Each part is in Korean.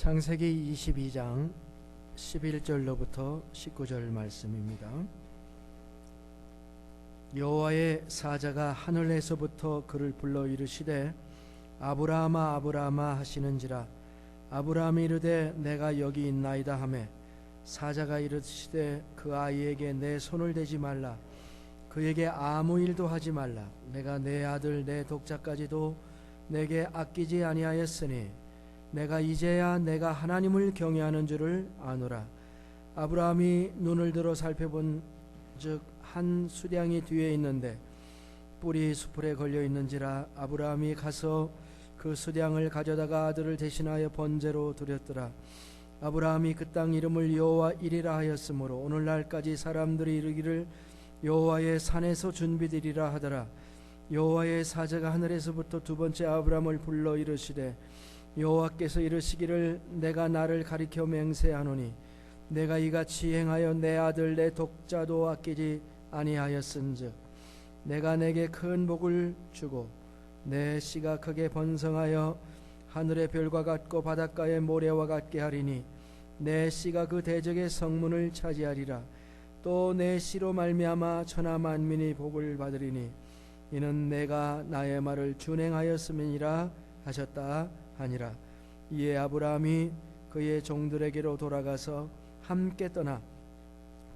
창세기 22장 11절로부터 19절 말씀입니다. 여호와의 사자가 하늘에서부터 그를 불러 이르시되 아브라함아 아브라함아 하시는지라. 아브라함이 이르되 내가 여기 있나이다 하매 사자가 이르시되 그 아이에게 내 손을 대지 말라. 그에게 아무 일도 하지 말라. 내가 내 아들 내 독자까지도 내게 아끼지 아니하였으니 내가 이제야 내가 하나님을 경외하는 줄을 아노라. 아브라함이 눈을 들어 살펴본 즉 한 수량이 뒤에 있는데 뿔이 수풀에 걸려 있는지라. 아브라함이 가서 그 수량을 가져다가 아들을 대신하여 번제로 드렸더라. 아브라함이 그 땅 이름을 여호와 이리라 하였으므로 오늘날까지 사람들이 이르기를 여호와의 산에서 준비되리라 하더라. 여호와의 사자가 하늘에서부터 두 번째 아브라함을 불러 이르시되 여호와께서 이르시기를 내가 나를 가리켜 맹세하노니 내가 이같이 행하여 내 아들 내 독자도 아끼지 아니하였은즉 내가 내게 큰 복을 주고 내 씨가 크게 번성하여 하늘의 별과 같고 바닷가의 모래와 같게 하리니 내 씨가 그 대적의 성문을 차지하리라. 또 내 씨로 말미암아 천하 만민이 복을 받으리니 이는 내가 나의 말을 준행하였음이니라 하셨다 하니라. 이에 아브라함이 그의 종들에게로 돌아가서 함께 떠나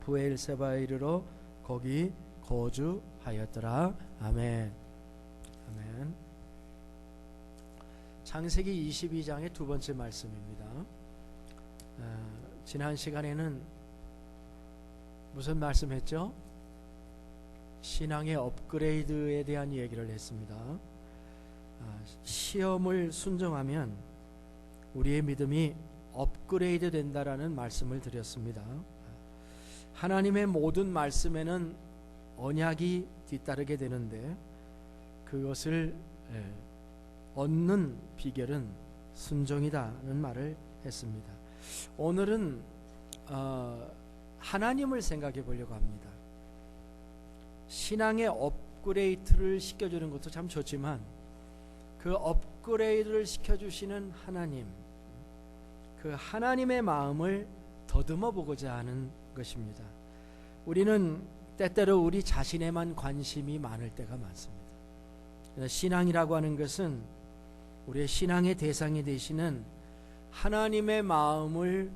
브엘세바에 이르러 거기 거주하였더라. 아멘. 아멘. 창세기 22장의 두 번째 말씀입니다. 지난 시간에는 무슨 말씀했죠? 신앙의 업그레이드에 대한 얘기를 했습니다. 시험을 순종하면 우리의 믿음이 업그레이드 된다라는 말씀을 드렸습니다. 하나님의 모든 말씀에는 언약이 뒤따르게 되는데 그것을 얻는 비결은 순종이다는 말을 했습니다. 오늘은 하나님을 생각해 보려고 합니다. 신앙의 업그레이드를 시켜주는 것도 참 좋지만 그 업그레이드를 시켜주시는 하나님, 그 하나님의 마음을 더듬어 보고자 하는 것입니다. 우리는 때때로 우리 자신에만 관심이 많을 때가 많습니다. 신앙이라고 하는 것은 우리의 신앙의 대상이 되시는 하나님의 마음을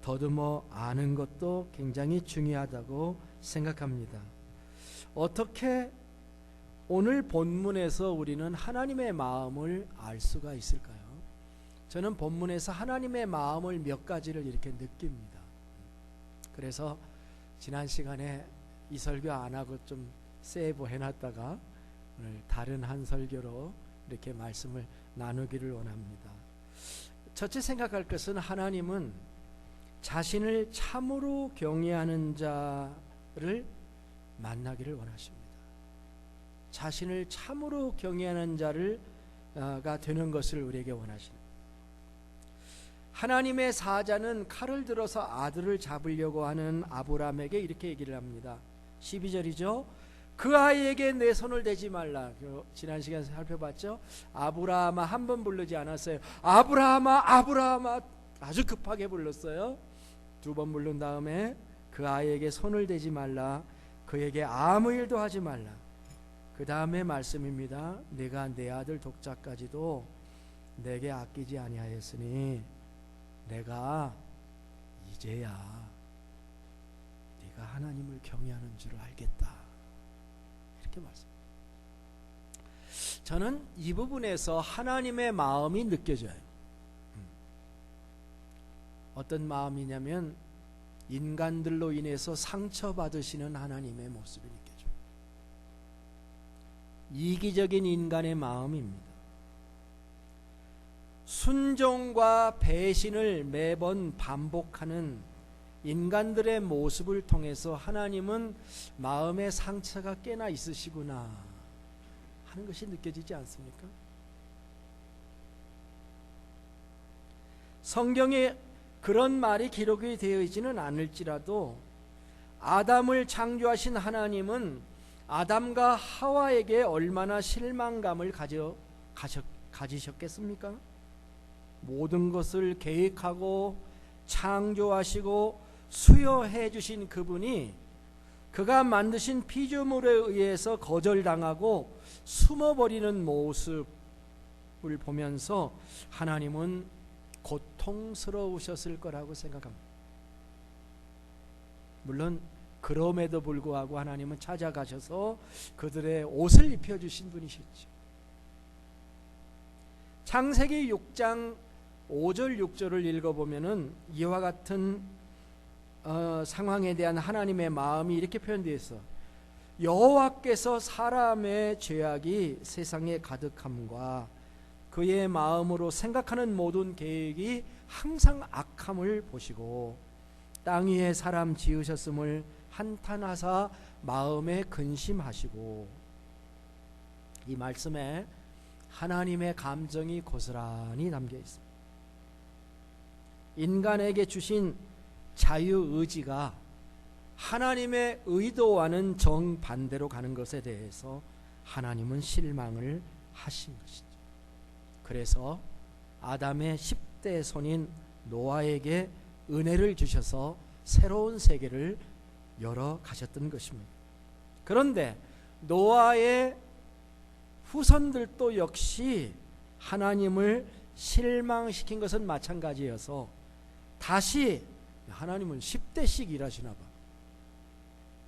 더듬어 아는 것도 굉장히 중요하다고 생각합니다. 어떻게 오늘 본문에서 우리는 하나님의 마음을 알 수가 있을까요? 저는 본문에서 하나님의 마음을 몇 가지를 이렇게 느낍니다. 그래서 지난 시간에 이 설교 안 하고 좀 세이브 해놨다가 오늘 다른 한 설교로 이렇게 말씀을 나누기를 원합니다. 첫째 생각할 것은 하나님은 자신을 참으로 경외하는 자를 만나기를 원하십니다. 자신을 참으로 경외하는 자가 되는 것을 우리에게 원하십니다. 하나님의 사자는 칼을 들어서 아들을 잡으려고 하는 아브라함에게 이렇게 얘기를 합니다. 12절이죠. 그 아이에게 내 손을 대지 말라. 지난 시간에 살펴봤죠. 아브라함아 한 번 부르지 않았어요. 아브라함아 아브라함아 아주 급하게 불렀어요. 두 번 부른 다음에 그 아이에게 손을 대지 말라. 그에게 아무 일도 하지 말라. 그 다음에 말씀입니다. 내가 내 아들 독자까지도 내게 아끼지 아니하였으니 내가 이제야 네가 하나님을 경외하는 줄을 알겠다. 이렇게 말씀합니다. 저는 이 부분에서 하나님의 마음이 느껴져요. 어떤 마음이냐면 인간들로 인해서 상처받으시는 하나님의 모습이 느껴져요. 이기적인 인간의 마음입니다. 순종과 배신을 매번 반복하는 인간들의 모습을 통해서 하나님은 마음의 상처가 꽤나 있으시구나 하는 것이 느껴지지 않습니까? 성경에 그런 말이 기록이 되어 있지는 않을지라도 아담을 창조하신 하나님은 아담과 하와에게 얼마나 실망감을 가지셨겠습니까? 모든 것을 계획하고 창조하시고 수여해 주신 그분이 그가 만드신 피조물에 의해서 거절당하고 숨어버리는 모습을 보면서 하나님은 고통스러우셨을 거라고 생각합니다. 물론 그럼에도 불구하고 하나님은 찾아가셔서 그들의 옷을 입혀주신 분이셨죠. 창세기 6장 5절 6절을 읽어보면은 이와 같은 상황에 대한 하나님의 마음이 이렇게 표현되어 있어. 여호와께서 사람의 죄악이 세상에 가득함과 그의 마음으로 생각하는 모든 계획이 항상 악함을 보시고 땅 위에 사람 지으셨음을 한탄하사 마음에 근심하시고. 이 말씀에 하나님의 감정이 고스란히 담겨 있습니다. 인간에게 주신 자유의지가 하나님의 의도와는 정반대로 가는 것에 대해서 하나님은 실망을 하신 것이죠. 그래서 아담의 10대 손인 노아에게 은혜를 주셔서 새로운 세계를 열어 가셨던 것입니다. 그런데 노아의 후손들도 역시 하나님을 실망시킨 것은 마찬가지여서 다시 하나님은 10대씩 일하시나 봐.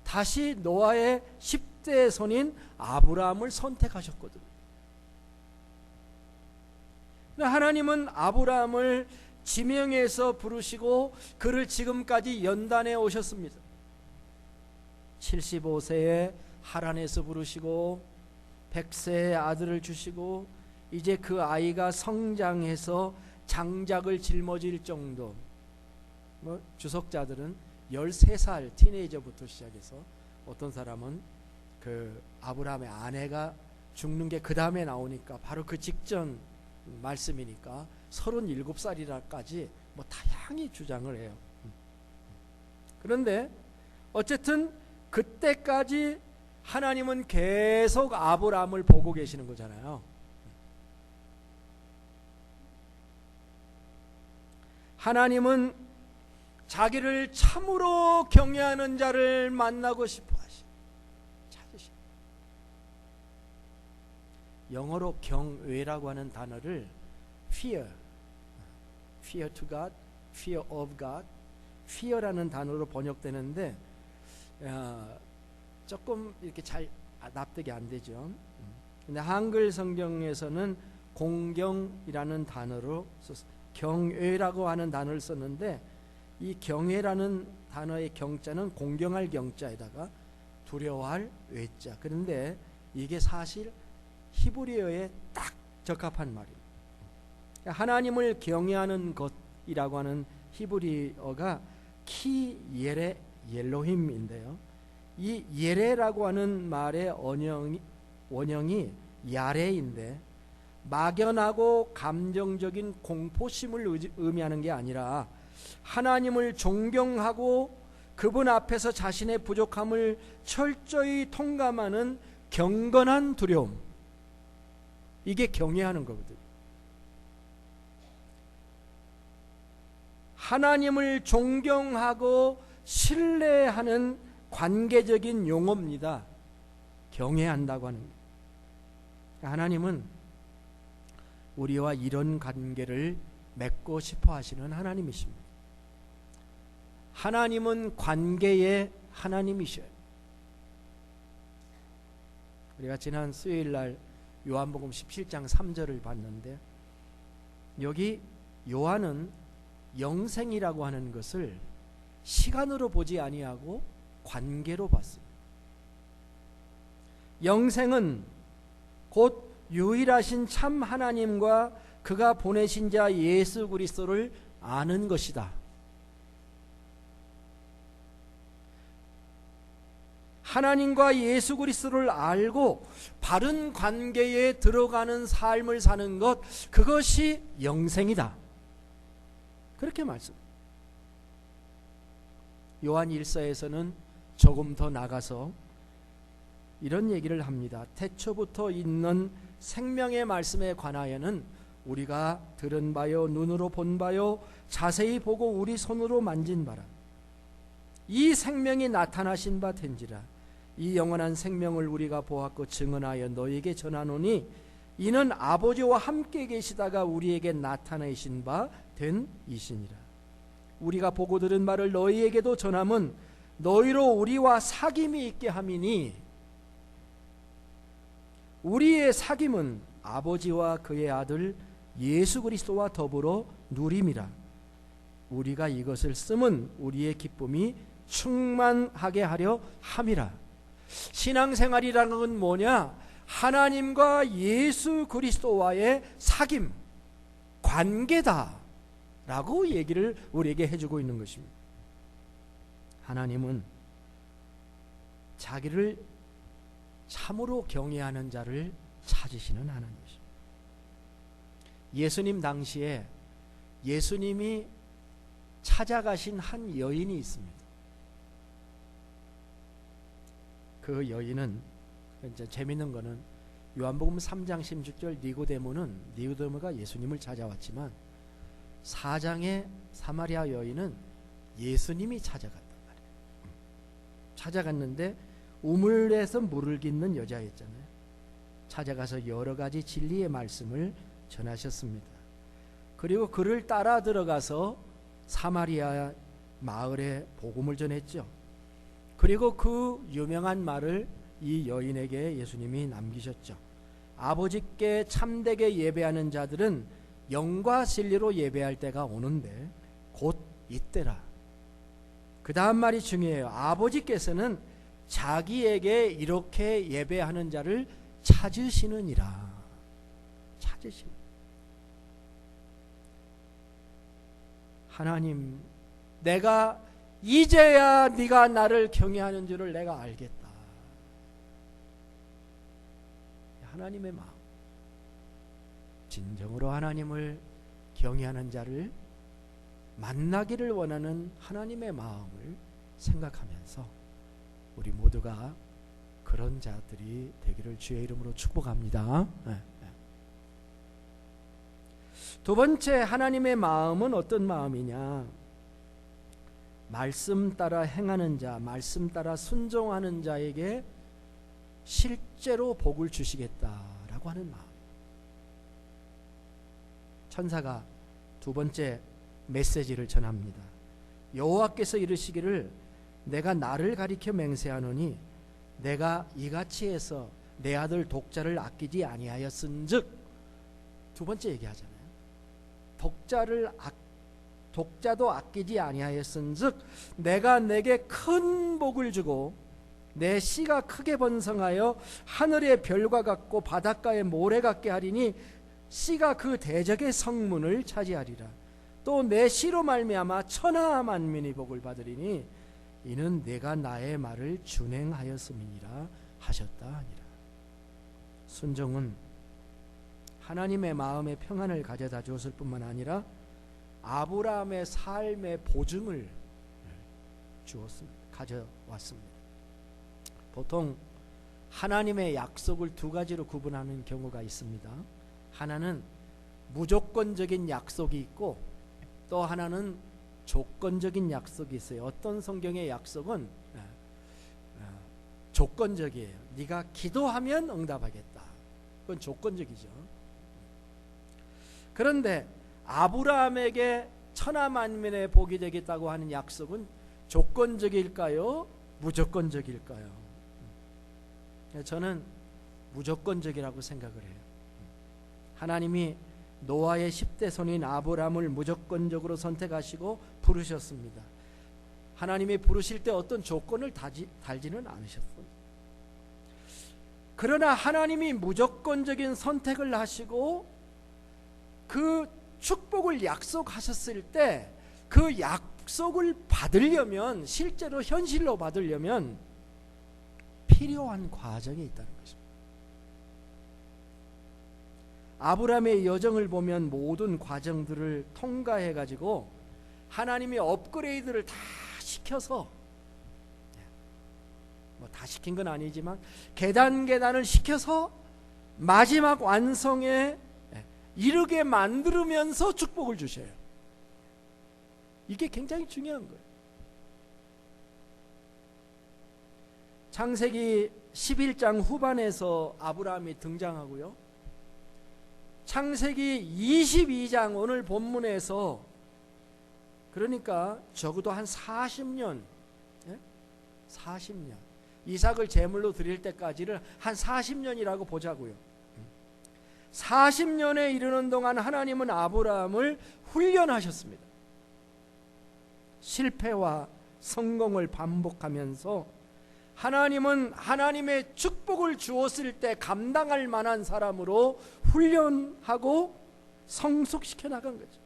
다시 노아의 10대 손인 아브라함을 선택하셨거든요. 하나님은 아브라함을 지명해서 부르시고 그를 지금까지 연단해 오셨습니다. 75세에 하란에서 부르시고 100세의 아들을 주시고 이제 그 아이가 성장해서 장작을 짊어질 정도, 주석자들은 13살 티네이저부터 시작해서 어떤 사람은 그 아브라함의 아내가 죽는 게 그 다음에 나오니까 바로 그 직전 말씀이니까 37살이라까지 다양히 주장을 해요. 그런데 어쨌든 그때까지 하나님은 계속 아브라함을 보고 계시는 거잖아요. 하나님은 자기를 참으로 경외하는 자를 만나고 싶어 찾으시. 영어로 경외라고 하는 단어를 fear to God, fear of God, fear라는 단어로 번역되는데 조금 이렇게 잘 납득이 안 되죠. 근데 한글 성경에서는 공경이라는 단어로 경외라고 하는 단어를 썼는데 이 경외라는 단어의 경자는 공경할 경자에다가 두려워할 외자. 그런데 이게 사실 히브리어에 딱 적합한 말입니다. 하나님을 경외하는 것이라고 하는 히브리어가 키 예레 옐로힘인데요. 이 예레라고 하는 말의 원형이 야레인데 막연하고 감정적인 공포심을 의미하는 게 아니라 하나님을 존경하고 그분 앞에서 자신의 부족함을 철저히 통감하는 경건한 두려움, 이게 경외하는 거거든요. 하나님을 존경하고 신뢰하는 관계적인 용어입니다. 경외한다고 하는 거. 하나님은 우리와 이런 관계를 맺고 싶어 하시는 하나님이십니다. 하나님은 관계의 하나님이셔요. 우리가 지난 수요일날 요한복음 17장 3절을 봤는데 여기 요한은 영생이라고 하는 것을 시간으로 보지 아니하고 관계로 봤습니다. 영생은 곧 유일하신 참 하나님과 그가 보내신 자 예수 그리스도를 아는 것이다. 하나님과 예수 그리스도를 알고 바른 관계에 들어가는 삶을 사는 것, 그것이 영생이다. 그렇게 말씀. 요한 1서에서는 조금 더 나가서 이런 얘기를 합니다. 태초부터 있는 생명의 말씀에 관하여는 우리가 들은 바요 눈으로 본 바요 자세히 보고 우리 손으로 만진 바라. 이 생명이 나타나신 바 된지라. 이 영원한 생명을 우리가 보았고 증언하여 너희에게 전하노니 이는 아버지와 함께 계시다가 우리에게 나타내신 바 된 이시니라. 우리가 보고 들은 말을 너희에게도 전함은 너희로 우리와 사귐이 있게 함이니 우리의 사귐은 아버지와 그의 아들 예수 그리스도와 더불어 누림이라. 우리가 이것을 쓰면 우리의 기쁨이 충만하게 하려 함이라. 신앙생활이라는 건 뭐냐? 하나님과 예수 그리스도와의 사귐, 관계다 라고 얘기를 우리에게 해주고 있는 것입니다. 하나님은 자기를 참으로 경외하는 자를 찾으시는 하나님이십니다. 예수님 당시에 예수님이 찾아가신 한 여인이 있습니다. 그 여인은, 이제 재밌는 거는 요한복음 3장 16절 니고데모가 예수님을 찾아왔지만 4장의 사마리아 여인은 예수님이 찾아갔단 말이에요. 찾아갔는데 우물에서 물을 깃는 여자였잖아요. 찾아가서 여러 가지 진리의 말씀을 전하셨습니다. 그리고 그를 따라 들어가서 사마리아 마을에 복음을 전했죠. 그리고 그 유명한 말을 이 여인에게 예수님이 남기셨죠. 아버지께 참되게 예배하는 자들은 영과 진리로 예배할 때가 오는데 곧 이때라. 그 다음 말이 중요해요. 아버지께서는 자기에게 이렇게 예배하는 자를 찾으시느니라. 찾으시는. 하나님, 내가 이제야 네가 나를 경외하는 줄을 내가 알겠다. 하나님의 마음, 진정으로 하나님을 경외하는 자를 만나기를 원하는 하나님의 마음을 생각하면서 우리 모두가 그런 자들이 되기를 주의 이름으로 축복합니다. 두 번째, 하나님의 마음은 어떤 마음이냐? 말씀 따라 행하는 자, 말씀 따라 순종하는 자에게 실제로 복을 주시겠다라고 하는 마음. 천사가 두 번째 메시지를 전합니다. 여호와께서 이르시기를 내가 나를 가리켜 맹세하노니 내가 이같이 해서 내 아들 독자를 아끼지 아니하였은즉. 두 번째 얘기하잖아요. 독자도 아끼지 아니하였은즉 내가 내게 큰 복을 주고 내 씨가 크게 번성하여 하늘의 별과 같고 바닷가의 모래 같게 하리니 씨가 그 대적의 성문을 차지하리라. 또 내 씨로 말미암아 천하 만민이 복을 받으리니 이는 내가 나의 말을 준행하였음이니라 하셨다 하니라. 순종은 하나님의 마음의 평안을 가져다 주었을 뿐만 아니라 아브라함의 삶의 보증을 주었습니다. 가져왔습니다. 보통 하나님의 약속을 두 가지로 구분하는 경우가 있습니다. 하나는 무조건적인 약속이 있고 또 하나는 조건적인 약속이 있어요. 어떤 성경의 약속은 조건적이에요. 네가 기도하면 응답하겠다. 그건 조건적이죠. 그런데 아브라함에게 천하 만민의 복이 되겠다고 하는 약속은 조건적일까요? 무조건적일까요? 저는 무조건적이라고 생각을 해요. 하나님이 노아의 10대 손인 아브라함을 무조건적으로 선택하시고 부르셨습니다. 하나님이 부르실 때 어떤 조건을 달지는 않으셨어요. 그러나 하나님이 무조건적인 선택을 하시고 그 축복을 약속하셨을 때 그 약속을 받으려면, 실제로 현실로 받으려면 필요한 과정이 있다는 것입니다. 아브라함의 여정을 보면 모든 과정들을 통과해 가지고 하나님이 업그레이드를 다 시켜서, 뭐 다 시킨 건 아니지만 계단을 시켜서 마지막 완성에 이르게 만들면서 축복을 주셔요. 이게 굉장히 중요한 거예요. 창세기 11장 후반에서 아브라함이 등장하고요. 창세기 22장 오늘 본문에서 그러니까 적어도 한 40년 40년 이삭을 제물로 드릴 때까지를 한 40년이라고 보자고요. 40년에 이르는 동안 하나님은 아브라함을 훈련하셨습니다. 실패와 성공을 반복하면서 하나님은 하나님의 축복을 주었을 때 감당할 만한 사람으로 훈련하고 성숙시켜 나간 거죠.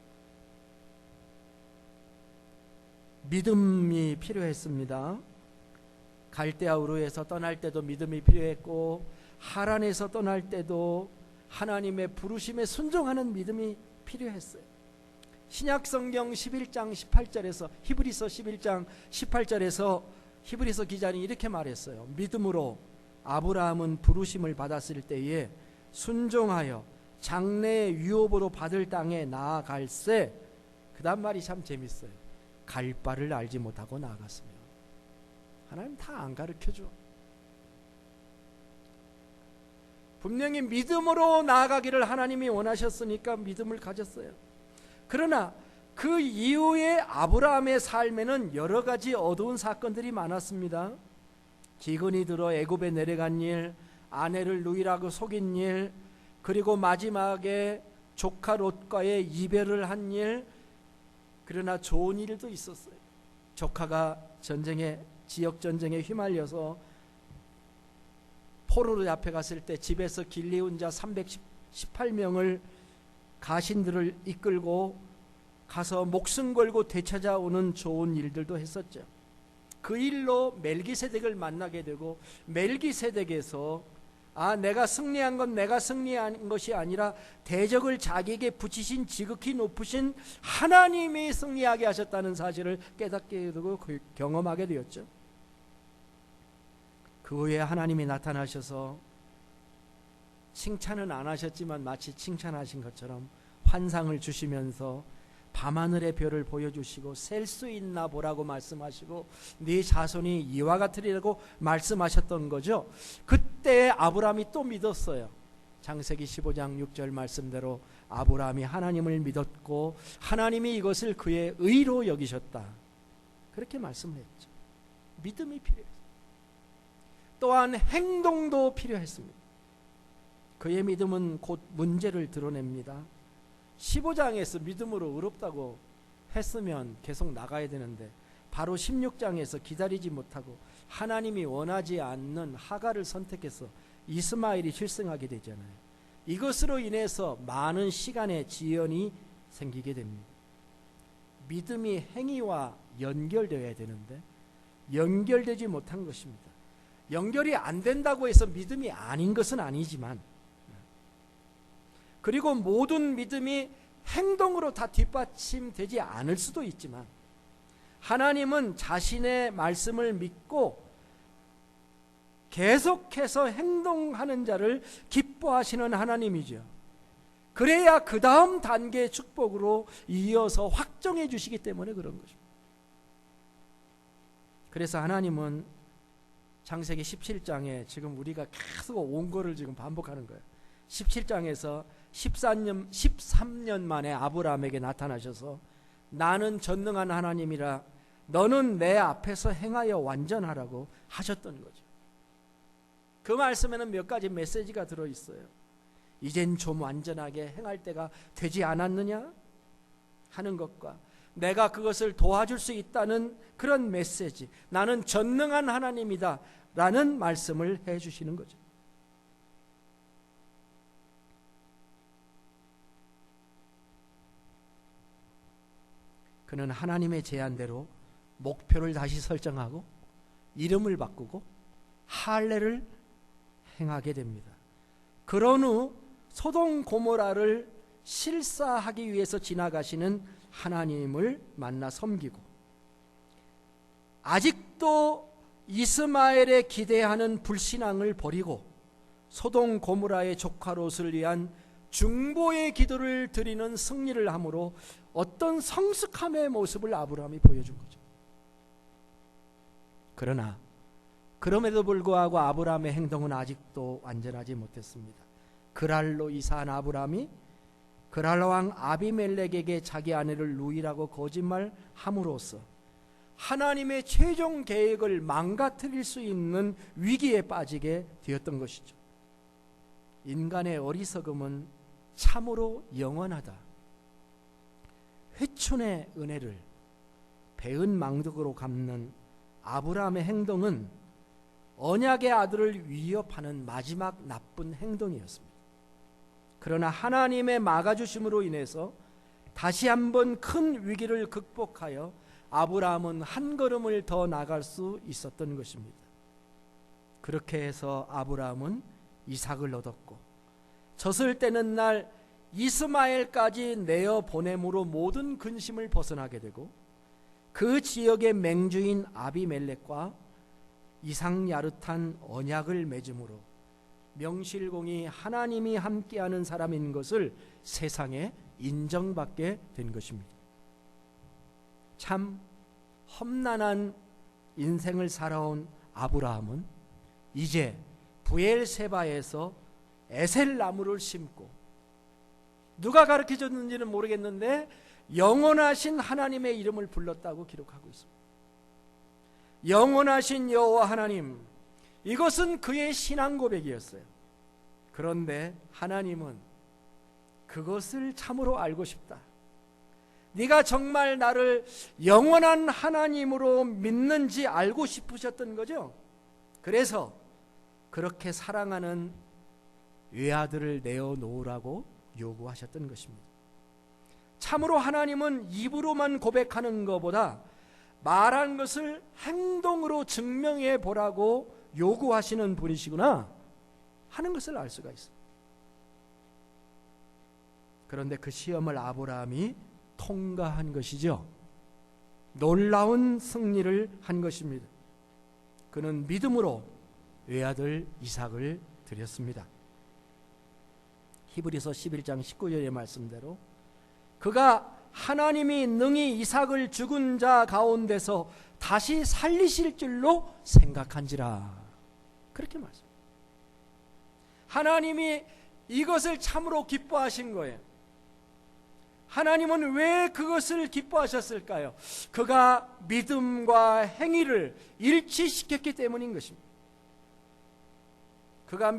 믿음이 필요했습니다. 갈대아 우르에서 떠날 때도 믿음이 필요했고 하란에서 떠날 때도 하나님의 부르심에 순종하는 믿음이 필요했어요. 신약성경 11장 18절에서 히브리서 11장 18절에서 히브리서 기자는 이렇게 말했어요. 믿음으로 아브라함은 부르심을 받았을 때에 순종하여 장래의 유업으로 받을 땅에 나아갈새 그 다음 말이 참 재밌어요. 갈 바를 알지 못하고 나아갔으며. 하나님 다 안 가르쳐줘. 분명히 믿음으로 나아가기를 하나님이 원하셨으니까 믿음을 가졌어요. 그러나 그 이후에 아브라함의 삶에는 여러 가지 어두운 사건들이 많았습니다. 기근이 들어 애굽에 내려간 일, 아내를 누이라고 속인 일, 그리고 마지막에 조카 롯과의 이별을 한 일. 그러나 좋은 일도 있었어요. 조카가 지역 전쟁에 휘말려서 포로로 잡혀갔을 때 집에서 길리운 자 318명을 가신들을 이끌고 가서 목숨 걸고 되찾아오는 좋은 일들도 했었죠. 그 일로 멜기세덱을 만나게 되고 멜기세덱에서 내가 승리한 건 내가 승리한 것이 아니라 대적을 자기에게 붙이신 지극히 높으신 하나님이 승리하게 하셨다는 사실을 깨닫게 되고 경험하게 되었죠. 그 후에 하나님이 나타나셔서 칭찬은 안 하셨지만 마치 칭찬하신 것처럼 환상을 주시면서 밤하늘의 별을 보여주시고 셀 수 있나 보라고 말씀하시고 네 자손이 이와 같으리라고 말씀하셨던 거죠. 그때 아브라함이 또 믿었어요. 창세기 15장 6절 말씀대로 아브라함이 하나님을 믿었고 하나님이 이것을 그의 의로 여기셨다. 그렇게 말씀을 했죠. 믿음이 필요했어요. 또한 행동도 필요했습니다. 그의 믿음은 곧 문제를 드러냅니다. 15장에서 믿음으로 의롭다고 했으면 계속 나가야 되는데 바로 16장에서 기다리지 못하고 하나님이 원하지 않는 하갈을 선택해서 이스마엘이 출생하게 되잖아요. 이것으로 인해서 많은 시간의 지연이 생기게 됩니다. 믿음이 행위와 연결되어야 되는데 연결되지 못한 것입니다. 연결이 안 된다고 해서 믿음이 아닌 것은 아니지만, 그리고 모든 믿음이 행동으로 다 뒷받침되지 않을 수도 있지만 하나님은 자신의 말씀을 믿고 계속해서 행동하는 자를 기뻐하시는 하나님이죠. 그래야 그 다음 단계의 축복으로 이어서 확정해 주시기 때문에 그런 것입니다. 그래서 하나님은 창세기 17장에 지금 우리가 계속 온 거를 지금 반복하는 거예요. 17장에서 13년 만에 아브라함에게 나타나셔서 나는 전능한 하나님이라 너는 내 앞에서 행하여 완전하라고 하셨던 거죠. 그 말씀에는 몇 가지 메시지가 들어있어요. 이젠 좀 완전하게 행할 때가 되지 않았느냐 하는 것과 내가 그것을 도와줄 수 있다는 그런 메시지, 나는 전능한 하나님이다 라는 말씀을 해주시는 거죠. 그는 하나님의 제안대로 목표를 다시 설정하고 이름을 바꾸고 할례를 행하게 됩니다. 그런 후 소돔 고모라를 실사하기 위해서 지나가시는 하나님을 만나 섬기고 아직도 이스마엘에 기대하는 불신앙을 버리고 소돔 고모라의 조카 롯을 위한 중보의 기도를 드리는 승리를 함으로 어떤 성숙함의 모습을 아브라함이 보여준 거죠. 그러나 그럼에도 불구하고 아브라함의 행동은 아직도 완전하지 못했습니다. 그랄로 이사한 아브라함이 그랄 왕 아비멜렉에게 자기 아내를 루이라고 거짓말함으로써 하나님의 최종 계획을 망가뜨릴 수 있는 위기에 빠지게 되었던 것이죠. 인간의 어리석음은 참으로 영원하다. 회춘의 은혜를 배은 망덕으로 갚는 아브라함의 행동은 언약의 아들을 위협하는 마지막 나쁜 행동이었습니다. 그러나 하나님의 막아주심으로 인해서 다시 한번 큰 위기를 극복하여 아브라함은 한 걸음을 더 나갈 수 있었던 것입니다. 그렇게 해서 아브라함은 이삭을 얻었고 젖을 떼는 날 이스마엘까지 내어 보냄으로 모든 근심을 벗어나게 되고 그 지역의 맹주인 아비멜렉과 이삭 야릇한 언약을 맺음으로 명실공히 하나님이 함께하는 사람인 것을 세상에 인정받게 된 것입니다. 참 험난한 인생을 살아온 아브라함은 이제 부엘세바에서 에셀나무를 심고, 누가 가르쳐줬는지는 모르겠는데 영원하신 하나님의 이름을 불렀다고 기록하고 있습니다. 영원하신 여호와 하나님, 이것은 그의 신앙 고백이었어요. 그런데 하나님은 그것을 참으로 알고 싶다. 네가 정말 나를 영원한 하나님으로 믿는지 알고 싶으셨던 거죠. 그래서 그렇게 사랑하는 외아들을 내어놓으라고 요구하셨던 것입니다. 참으로 하나님은 입으로만 고백하는 것보다 말한 것을 행동으로 증명해 보라고 요구하시는 분이시구나 하는 것을 알 수가 있습니다. 그런데 그 시험을 아브라함이 통과한 것이죠. 놀라운 승리를 한 것입니다. 그는 믿음으로 외아들 이삭을 드렸습니다. 히브리서 11장 19절의 말씀대로 그가 하나님이 능히 이삭을 죽은 자 가운데서 다시 살리실 줄로 생각한지라, 그렇게 말씀합니다. 하나님이 이것을 참으로 기뻐하신 거예요. 하나님은 왜 그것을 기뻐하셨을까요? 그가 믿음과 행위를 일치시켰기 때문인 것입니다. 그가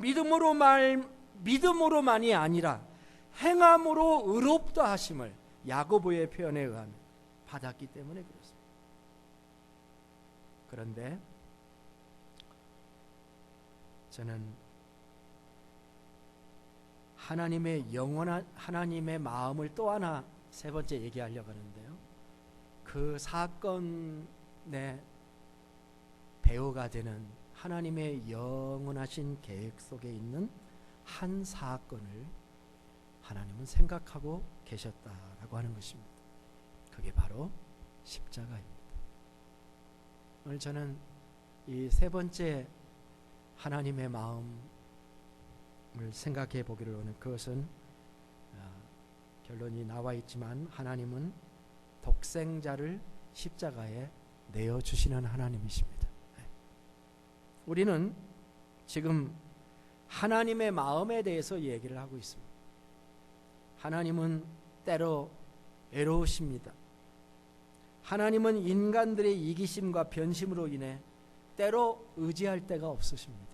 믿음으로만이 아니라 행함으로 의롭다 하심을 야고보의 표현에 의하면 받았기 때문에 그렇습니다. 그런데 저는 하나님의 영원한 하나님의 마음을 또 하나 세 번째 얘기하려고 하는데요. 그 사건의 배후가 되는 하나님의 영원하신 계획 속에 있는 한 사건을 하나님은 생각하고 계셨다라고 하는 것입니다. 그게 바로 십자가입니다. 오늘 저는 이 세 번째 하나님의 마음을 생각해 보기를 원해요. 그것은 결론이 나와 있지만 하나님은 독생자를 십자가에 내어주시는 하나님이십니다. 우리는 지금 하나님의 마음에 대해서 얘기를 하고 있습니다. 하나님은 때로 애로우십니다. 하나님은 인간들의 이기심과 변심으로 인해 때로 의지할 데가 없으십니다.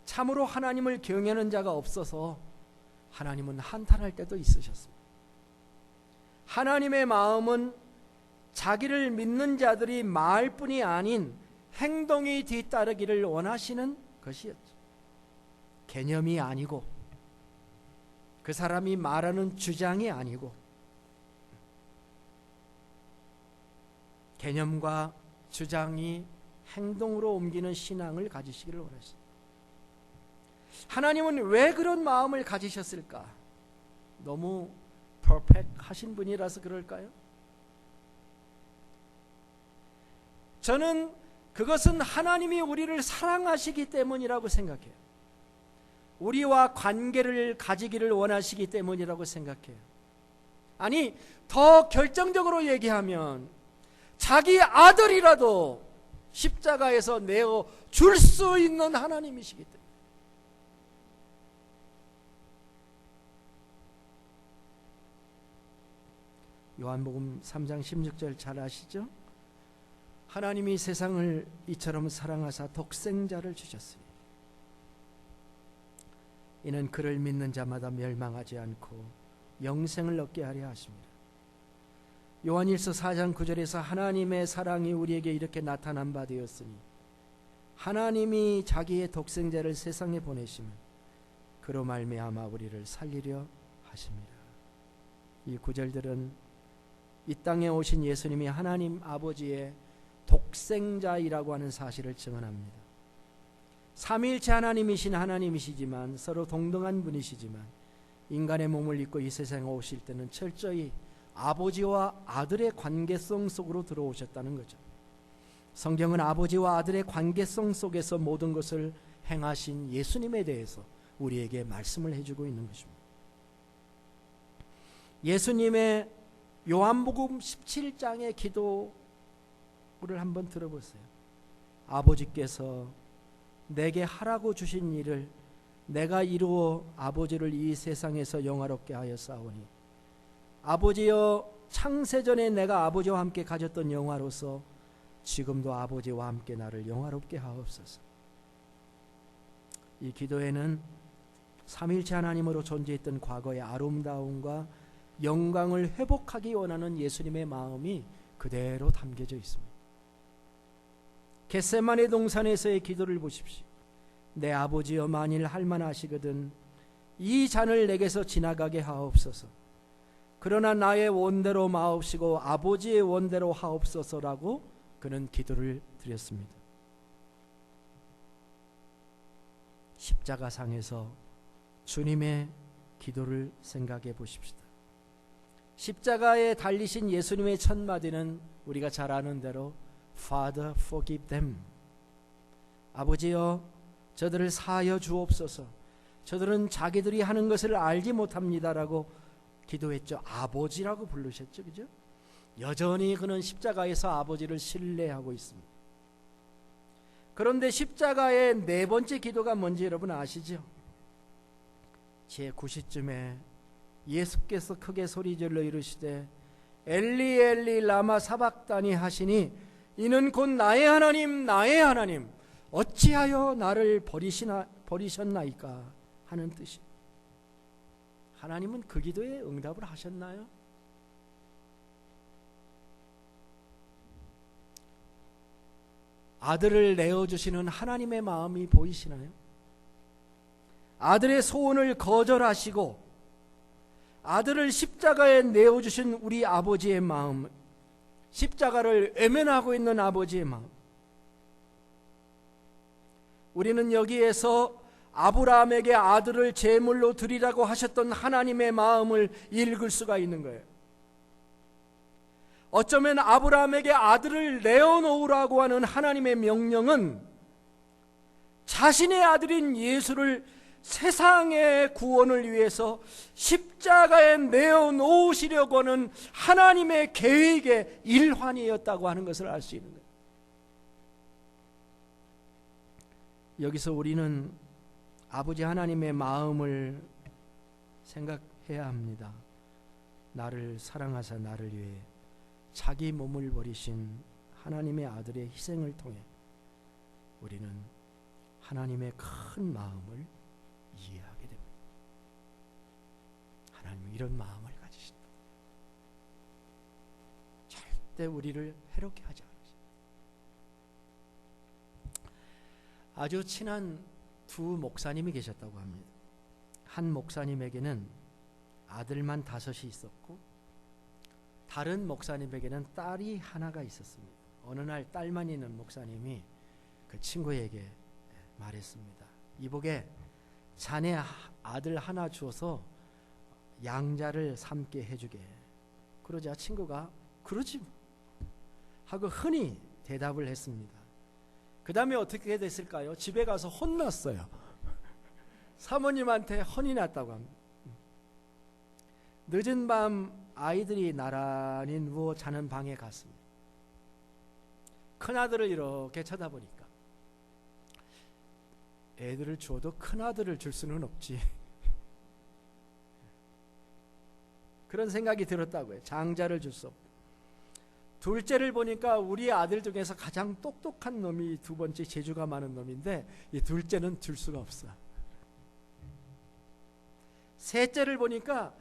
참으로 하나님을 경외하는 자가 없어서 하나님은 한탄할 때도 있으셨습니다. 하나님의 마음은 자기를 믿는 자들이 말뿐이 아닌 행동이 뒤따르기를 원하시는 것이었죠. 개념이 아니고 그 사람이 말하는 주장이 아니고 개념과 주장이 행동으로 옮기는 신앙을 가지시기를 원하십니다. 하나님은 왜 그런 마음을 가지셨을까? 너무 퍼펙트하신 분이라서 그럴까요? 저는 그것은 하나님이 우리를 사랑하시기 때문이라고 생각해요. 우리와 관계를 가지기를 원하시기 때문이라고 생각해요. 아니, 더 결정적으로 얘기하면 자기 아들이라도 십자가에서 내어 줄 수 있는 하나님이시기 때문에. 요한복음 3장 16절 잘 아시죠? 하나님이 세상을 이처럼 사랑하사 독생자를 주셨으니 이는 그를 믿는 자마다 멸망하지 않고 영생을 얻게 하려 하십니다. 요한일서 4장 9절에서 하나님의 사랑이 우리에게 이렇게 나타난 바 되었으니 하나님이 자기의 독생자를 세상에 보내시면 그로 말미암아 우리를 살리려 하십니다. 이 구절들은 이 땅에 오신 예수님이 하나님 아버지의 독생자이라고 하는 사실을 증언합니다. 삼위일체 하나님이신 하나님이시지만 서로 동등한 분이시지만 인간의 몸을 입고 이 세상에 오실 때는 철저히 아버지와 아들의 관계성 속으로 들어오셨다는 거죠. 성경은 아버지와 아들의 관계성 속에서 모든 것을 행하신 예수님에 대해서 우리에게 말씀을 해주고 있는 것입니다. 예수님의 요한복음 17장의 기도를 한번 들어보세요. 아버지께서 내게 하라고 주신 일을 내가 이루어 아버지를 이 세상에서 영화롭게 하였사오니 아버지여 창세전에 내가 아버지와 함께 가졌던 영화로서 지금도 아버지와 함께 나를 영화롭게 하옵소서. 이 기도에는 삼위일체 하나님으로 존재했던 과거의 아름다움과 영광을 회복하기 원하는 예수님의 마음이 그대로 담겨져 있습니다. 겟세마네 동산에서의 기도를 보십시오. 내 아버지여 만일 할만하시거든 이 잔을 내게서 지나가게 하옵소서. 그러나 나의 원대로 마옵시고 아버지의 원대로 하옵소서라고 그는 기도를 드렸습니다. 십자가상에서 주님의 기도를 생각해 보십시다. 십자가에 달리신 예수님의 첫 마디는 우리가 잘 아는 대로 Father, forgive them. 아버지여 저들을 사하여 주옵소서. 저들은 자기들이 하는 것을 알지 못합니다라고 기도했죠. 아버지라고 부르셨죠. 그죠? 여전히 그는 십자가에서 아버지를 신뢰하고 있습니다. 그런데 십자가의 네 번째 기도가 뭔지 여러분 아시죠? 제9시쯤에 예수께서 크게 소리질러 이르시되 엘리 엘리 라마 사박다니 하시니 이는 곧 나의 하나님 나의 하나님 어찌하여 나를 버리셨나이까 하는 뜻이. 하나님은 그 기도에 응답을 하셨나요? 아들을 내어주시는 하나님의 마음이 보이시나요? 아들의 소원을 거절하시고 아들을 십자가에 내어주신 우리 아버지의 마음, 십자가를 외면하고 있는 아버지의 마음. 우리는 여기에서 아브라함에게 아들을 제물로 드리라고 하셨던 하나님의 마음을 읽을 수가 있는 거예요. 어쩌면 아브라함에게 아들을 내어놓으라고 하는 하나님의 명령은 자신의 아들인 예수를 세상의 구원을 위해서 십자가에 내어놓으시려고 하는 하나님의 계획의 일환이었다고 하는 것을 알 수 있는 거예요. 여기서 우리는 아버지 하나님의 마음을 생각해야 합니다. 나를 사랑하사 나를 위해 자기 몸을 버리신 하나님의 아들의 희생을 통해 우리는 하나님의 큰 마음을 이해하게 됩니다. 하나님은 이런 마음을 가지신다. 절대 우리를 해롭게 하지 않으신다. 아주 친한 두 목사님이 계셨다고 합니다. 한 목사님에게는 아들만 5이 있었고 다른 목사님에게는 딸이 하나가 있었습니다. 어느 날 딸만 있는 목사님이 그 친구에게 말했습니다. 이복에 자네 아들 하나 주어서 양자를 삼게 해주게. 그러자 친구가 그러지 하고 흔히 대답을 했습니다. 그 다음에 어떻게 됐을까요? 집에 가서 혼났어요. 사모님한테 혼이 났다고 합니다. 늦은 밤 아이들이 나란히 누워 자는 방에 갔습니다. 큰아들을 이렇게 쳐다보니까 애들을 주어도 큰아들을 줄 수는 없지. 그런 생각이 들었다고 해요. 장자를 줄 수 없다. 둘째를 보니까 우리 아들 중에서 가장 똑똑한 놈이 두 번째 재주가 많은 놈인데 이 둘째는 줄 수가 없어. 셋째를 보니까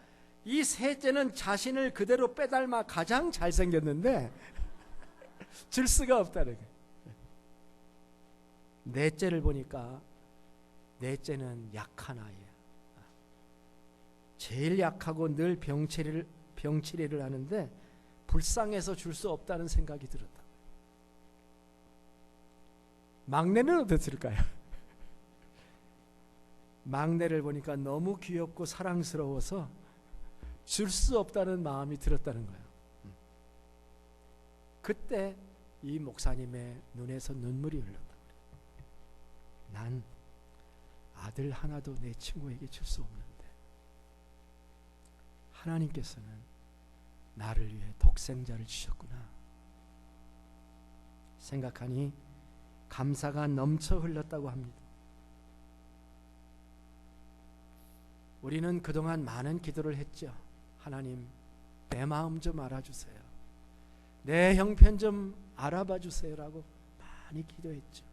이 셋째는 자신을 그대로 빼닮아 가장 잘생겼는데 줄 수가 없다는 거예요. 넷째를 보니까 넷째는 약한 아이야. 제일 약하고 늘 병치레를 하는데 불쌍해서 줄 수 없다는 생각이 들었다. 막내는 어땠을까요? 막내를 보니까 너무 귀엽고 사랑스러워서 줄 수 없다는 마음이 들었다는 거예요. 그때 이 목사님의 눈에서 눈물이 흘렀다. 난 아들 하나도 내 친구에게 줄 수 없는데 하나님께서는 나를 위해 독생자를 주셨구나 생각하니 감사가 넘쳐 흘렀다고 합니다. 우리는 그동안 많은 기도를 했죠. 하나님, 내 마음 좀 알아주세요. 내 형편 좀 알아봐 주세요라고 많이 기도했죠.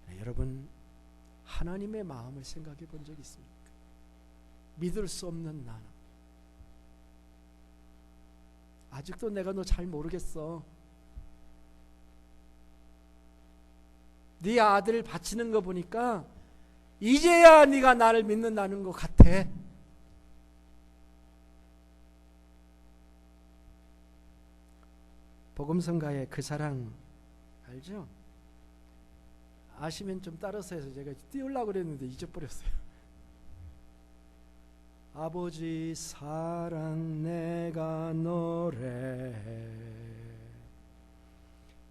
네, 여러분, 하나님의 마음을 생각해 본 적 있습니까? 믿을 수 없는 나는 아직도 내가 너 잘 모르겠어. 네 아들 바치는 거 보니까 이제야 네가 나를 믿는다는 것 같아. 복음성가의 그 사랑 알죠? 아시면 좀 따라서 해서 제가 띄우려고 그랬는데 잊어버렸어요. 아버지 사랑 내가 노래해,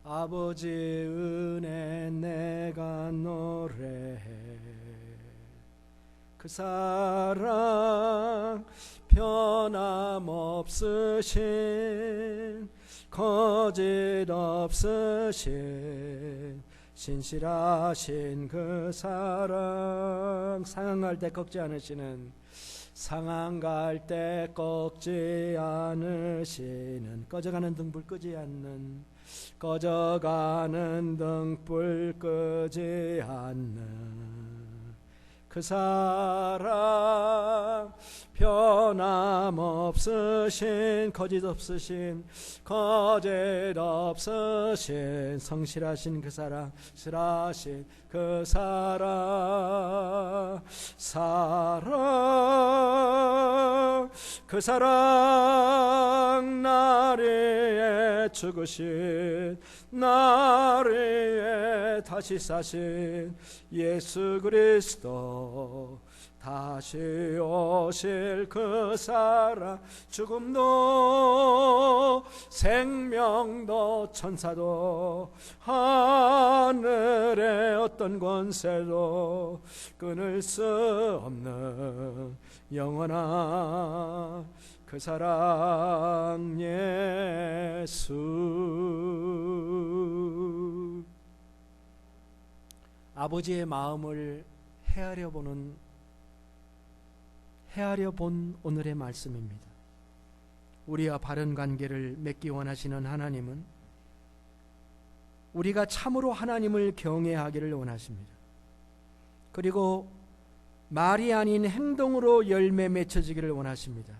아버지 은혜 내가 노래해, 그 사랑 변함없으신 거짓 없으신 신실하신 그 사랑, 상황할 때 꺾지 않으시는, 상황갈 때 꺾지 않으시는, 꺼져가는 등불 끄지 않는, 꺼져가는 등불 끄지 않는 그 사랑 변함없으신 거짓 없으신 거짓 없으신 성실하신 그 사랑, 실하신 그 사랑, 사랑 그 사랑 나를 위해 죽으신, 나를 위해 다시 사신 예수 그리스도, 다시 오실 그 사랑, 죽음도 생명도 천사도 하늘의 어떤 권세도 끊을 수 없는 영원한 그 사랑 예수. 아버지의 마음을 헤아려 본 오늘의 말씀입니다. 우리와 바른 관계를 맺기 원하시는 하나님은 우리가 참으로 하나님을 경외하기를 원하십니다. 그리고 말이 아닌 행동으로 열매 맺혀지기를 원하십니다.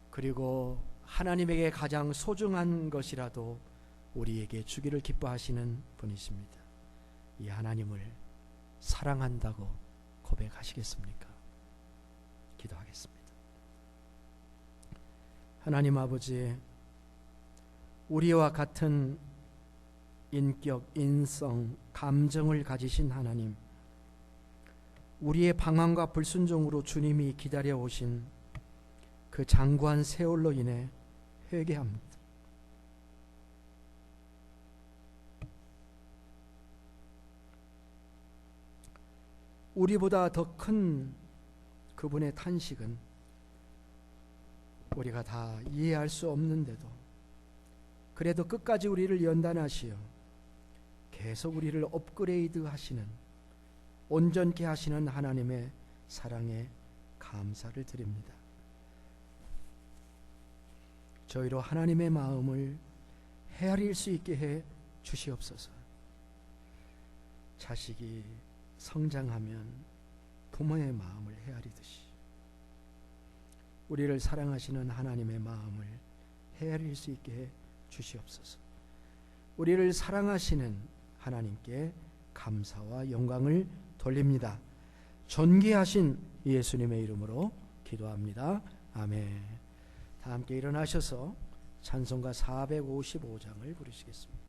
그리고 하나님에게 가장 소중한 것이라도 우리에게 주기를 기뻐하시는 분이십니다. 이 하나님을 사랑한다고 고백하시겠습니까? 기도하겠습니다. 하나님 아버지, 우리와 같은 인격, 인성, 감정을 가지신 하나님, 우리의 방황과 불순종으로 주님이 기다려 오신 그 장구한 세월로 인해 회개합니다. 우리보다 더 큰 그분의 탄식은 우리가 다 이해할 수 없는데도 그래도 끝까지 우리를 연단하시어 계속 우리를 업그레이드 하시는, 온전케 하시는 하나님의 사랑에 감사를 드립니다. 저희로 하나님의 마음을 헤아릴 수 있게 해 주시옵소서. 자식이 성장하면 부모의 마음을 헤아리듯이 우리를 사랑하시는 하나님의 마음을 헤아릴 수 있게 해 주시옵소서. 우리를 사랑하시는 하나님께 감사와 영광을 돌립니다. 존귀하신 예수님의 이름으로 기도합니다. 아멘. 다 함께 일어나셔서 찬송가 455장을 부르시겠습니다.